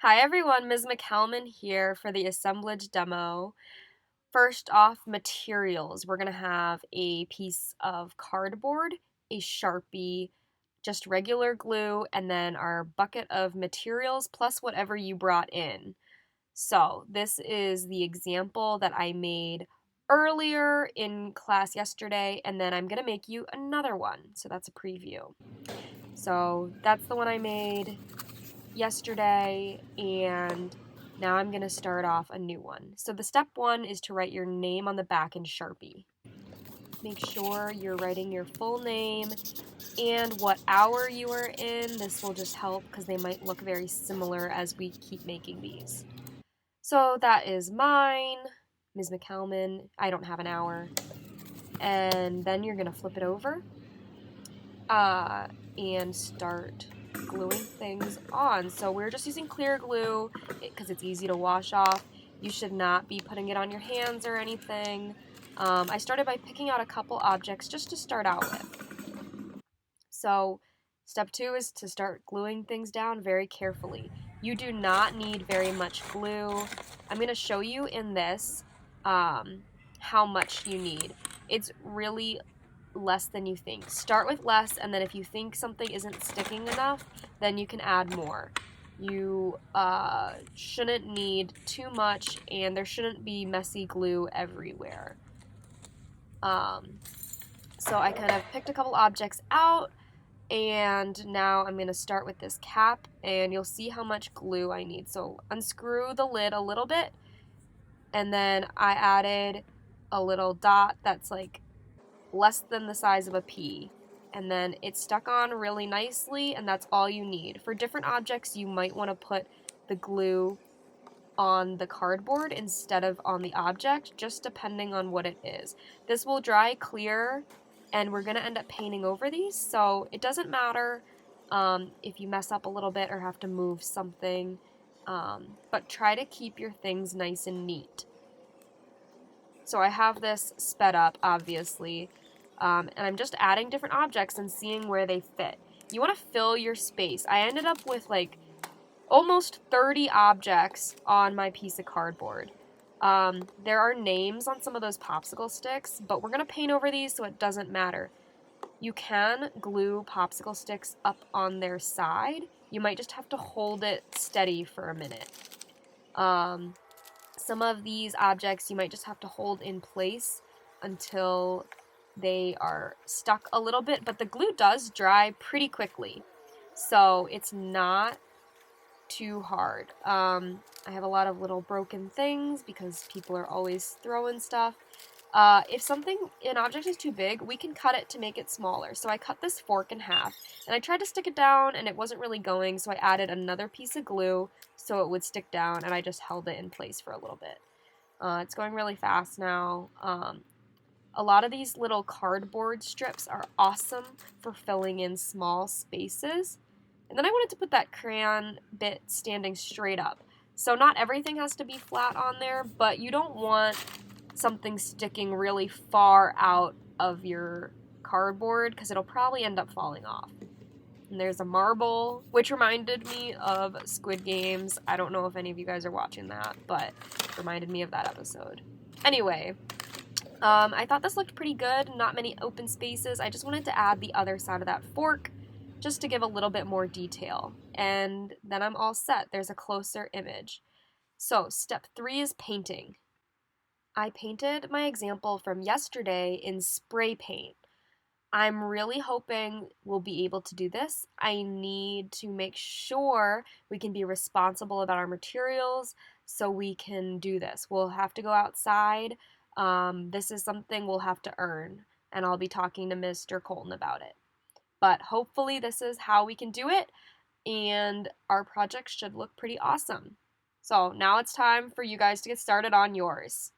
Hi everyone, Ms. McCalmon here for the Assemblage Demo. First off, materials. We're going to have a piece of cardboard, a Sharpie, just regular glue, and then our bucket of materials plus whatever you brought in. So this is the example that I made earlier in class yesterday, and then I'm going to make you another one. So that's a preview. So that's the one I made yesterday, and now I'm going to start off a new one. So the step one is to write your name on the back in Sharpie. Make sure you're writing your full name and what hour you are in. This will just help because they might look very similar as we keep making these. So that is mine, Ms. McCalmon. I don't have an hour. And then you're going to flip it over and start gluing things on. So we're just using clear glue because it's easy to wash off. You should not be putting it on your hands or anything. I started by picking out a couple objects just to start out with. So step two is to start gluing things down very carefully. You do not need very much glue. I'm going to show you in this how much you need. It's really less than you think. Start with less, and then if you think something isn't sticking enough, then you can add more. You shouldn't need too much, and there shouldn't be messy glue everywhere. So I kind of picked a couple objects out, and now I'm going to start with this cap, and you'll see how much glue I need. So unscrew the lid a little bit, and then I added a little dot that's like less than the size of a pea, and then it's stuck on really nicely, and that's all you need. For different objects, you might want to put the glue on the cardboard instead of on the object, just depending on what it is. This will dry clear, and we're going to end up painting over these, so it doesn't matter if you mess up a little bit or have to move something, but try to keep your things nice and neat. So I have this sped up, obviously, and I'm just adding different objects and seeing where they fit. You want to fill your space. I ended up with like almost 30 objects on my piece of cardboard. There are names on some of those popsicle sticks, but we're going to paint over these so it doesn't matter. You can glue popsicle sticks up on their side. You might just have to hold it steady for a minute. Some of these objects you might just have to hold in place until they are stuck a little bit, but the glue does dry pretty quickly, so it's not too hard. I have a lot of little broken things because people are always throwing stuff. If an object is too big, we can cut it to make it smaller. So I cut this fork in half, and I tried to stick it down, and it wasn't really going, so I added another piece of glue so it would stick down, and I just held it in place for a little bit. It's going really fast now. A lot of these little cardboard strips are awesome for filling in small spaces. And then I wanted to put that crayon bit standing straight up. So not everything has to be flat on there, but you don't want something sticking really far out of your cardboard because it'll probably end up falling off. And there's a marble, which reminded me of Squid Games. I don't know if any of you guys are watching that, but it reminded me of that episode. Anyway, I thought this looked pretty good, not many open spaces. I just wanted to add the other side of that fork just to give a little bit more detail. And then I'm all set. There's a closer image. So step 3 is painting. I painted my example from yesterday in spray paint. I'm really hoping we'll be able to do this. I need to make sure we can be responsible about our materials so we can do this. We'll have to go outside. This is something we'll have to earn, and I'll be talking to Mr. Colton about it. But hopefully this is how we can do it, and our project should look pretty awesome. So now it's time for you guys to get started on yours.